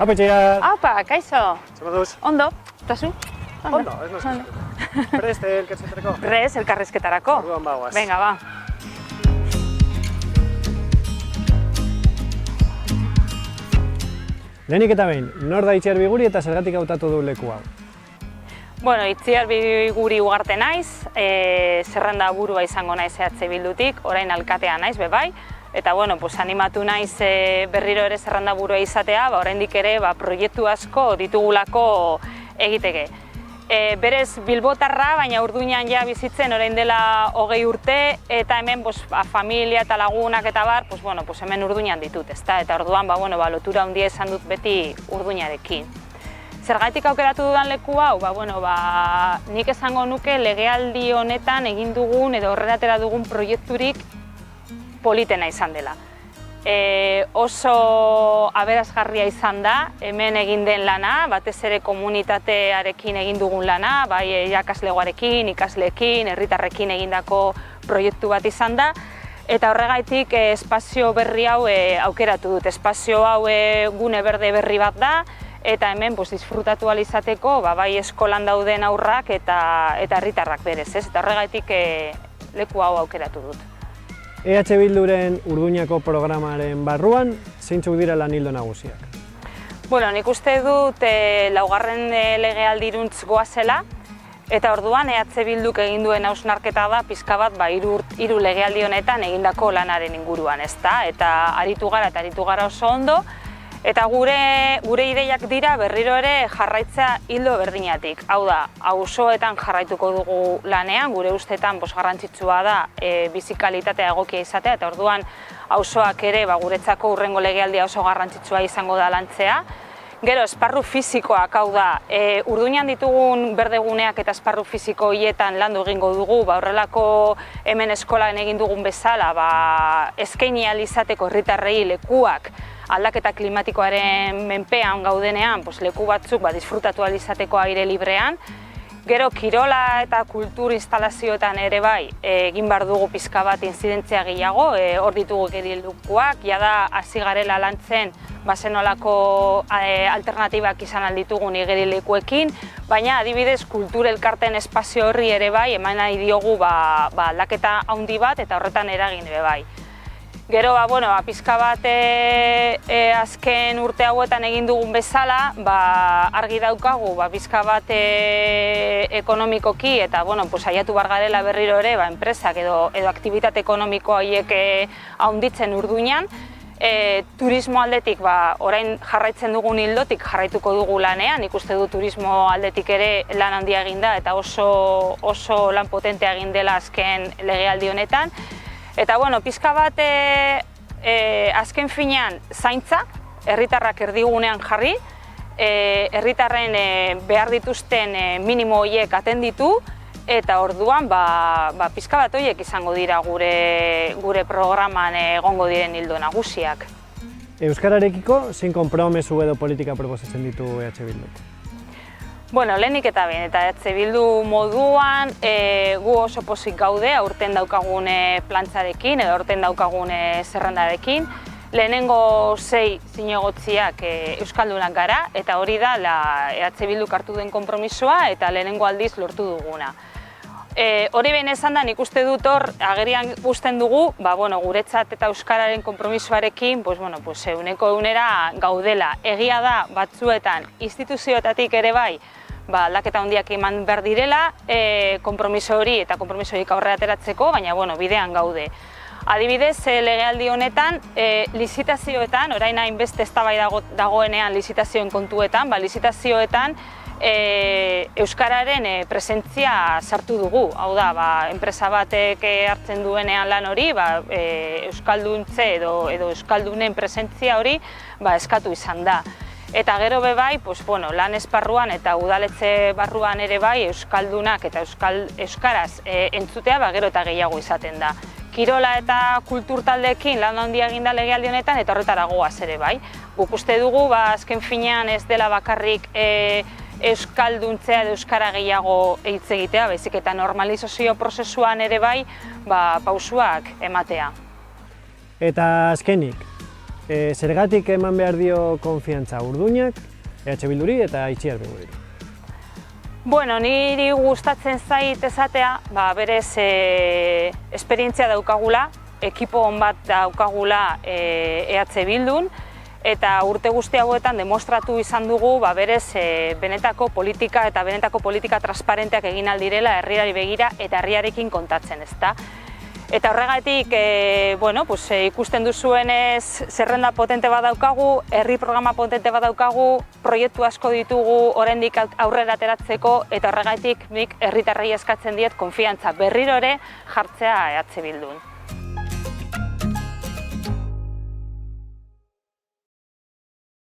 Apa, txegar! Apa, kaixo! Zer moduz? Ondo, eta zu? Ondo, ez noz. Prest elkartzetarako? Prest elkarrizketarako. Orduan bagoaz. Venga, ba. Lehenik eta behin, nor da Itziar Biguri eta zergatik hautatu du leku hau? Bueno, Itziar Biguri ugarte naiz, zerrenda burua izango naiz EH Bildutik, orain alkatea naiz, bebai. Eta, bueno, animatu naiz berriro ere zerrenda burua izatea, oraindik ere proiektu asko ditugulako egiteke. Berez Bilbotarra, baina Urduñan ja bizitzen orain dela 20 urte, eta hemen familia eta lagunak eta bar, hemen Urduñan ditut, ezta? Eta orduan lotura handia izan dut beti Urduñarekin. Zergatik aukeratu dudan leku hau? Nik esango nuke legealdi honetan egin dugun edo horrela atera dugun proiekturik politena izan dela. Oso aberasgarria izan da, hemen egin den lana, batez ere komunitatearekin egin dugun lana, bai irakaslegoarekin, ikasleekin, herritarrekin egindako proiektu bat izan da, eta horregaitik espazio berri hau aukeratu dut. Espazio hau gune berde berri bat da, eta hemen disfrutatu ahal izateko bai eskolan dauden haurrak eta herritarrak berez, eta horregaitik leku hau aukeratu dut. EH Bilduren Urduñako programaren barruan, zeintzuk dira lan ildo nagusiak? Bueno, nik uste dut laugarren legealdiruntz goazela, eta orduan EH Bilduk egin duen hausnarketa da pixka bat hiru legealdi honetan egindako lanaren inguruan, ezta? Eta aritu gara oso ondo, eta gure ideiak dira berriro ere jarraitzea ildo berdinatik. Hau da, auzoetan jarraituko dugu lanean, gure ustetan garrantzitsua da bizi kalitatea egokia izatea, eta orduan auzoak ere guretzako hurrengo legealdia oso garrantzitsua izango da lantzea. Gero, esparru fisikoak, hau da, Urduñan ditugun berdeguneak eta esparru fisiko hietan landu egingo dugu, horrelako hemen eskolan egin dugun bezala, eskaini ahal izateko herritarrei lekuak, aldaketa klimatikoaren menpean gaudenean, leku batzuk disfrutatu ahal izateko aire librean. Gero, kirola eta kultur instalazioetan ere bai, egin behar dugu pixka bat inzidentzia gehiago, hor ditugu gerilukuak, jada hasi garela lantzen zenolako alternatibak izan alditugun igerilekuekin, baina adibidez kultur elkarten espazio horri ere bai, eman nahi diogu aldaketa handi bat eta horretan eragin ere bai. Gero, pixka bat azken urte hauetan egin dugun bezala, argi daukagu, pixka bat ekonomikoki eta saiatu behar garela berriro ere enpresak edo aktibitate ekonomiko horiek handitzen Urduñan. Turismo aldetik, orain jarraitzen dugun hildotik jarraituko dugu lanean, ikuste du turismo aldetik ere lan handia egin da eta oso lan potentea egin dela azken legealdi honetan. Eta, pixka bat azken finean zaintza, herritarrak erdigunean jarri, herritarren behar dituzten minimo horiek atenditu, eta orduan pixka bat horiek izango dira gure programan egongo diren ildo nagusiak. Euskararekiko zein konpromezu edo politika proposatzen ditu EH Bilduk? Bueno, lehenik eta behin, eta EH Bildu moduan gu oso pozik gaude aurten daukagun plantzarekin edo aurten daukagun zerrendarekin. Lehenengo 6 zinegotziak euskaldunak gara, eta hori da EH Bilduk hartu den konpromisoa eta lehenengo aldiz lortu duguna. Hori behin esan da, nik uste dut hor, agerian uzten dugu, guretzat eta euskararen konpromisoarekin, euneko eunera gaudela. Egia da, batzuetan, instituzioetatik ere bai, aldaketa handiak eman behar direla, konpromiso hori eta konpromiso horiek aurrera ateratzeko, baina bidean gaude. Adibidez, legealdi honetan, lizitazioetan, orain hainbeste eztabaida dagoenean lizitazioen kontuetan, lizitazioetan euskararen presentzia sartu dugu. Hau da, enpresa batek hartzen duenean lan hori, euskalduntze edo euskaldunen presentzia hori eskatu izan da. Eta gero bai, lan esparruan eta udaletxe barruan ere bai, euskaldunak eta euskaraz entzutea gero eta gehiago izaten da. Kirola eta kultur taldeekin lan handia egin da legealdi honetan eta horretara goaz ere bai. Guk uste dugu, azken finean ez dela bakarrik euskalduntzea edo euskara gehiago hitz egitea, baizik eta normalizazio prozesuan ere bai pausuak ematea. Eta azkenik, Zergatik eman behar dio konfiantza Urduñak, EH Bilduri eta Itziar Binguriri? Bueno, niri gustatzen zait esatea, berez esperientzia daukagula, ekipo on bat daukagula EH Bildun, eta urte guzti hauetan demostratu izan dugu berez benetako politika eta benetako politika transparenteak egin aldirela herriari begira eta herriarekin kontatzen, ezta? Eta horregatik, ikusten duzuenez zerrenda potente bat daukagu, herri programa potente bat daukagu, proiektu asko ditugu oraindik aurrera ateratzeko, eta horregatik nik herritarrei eskatzen diet konfiantza berriro ere jartzea EH Bildun.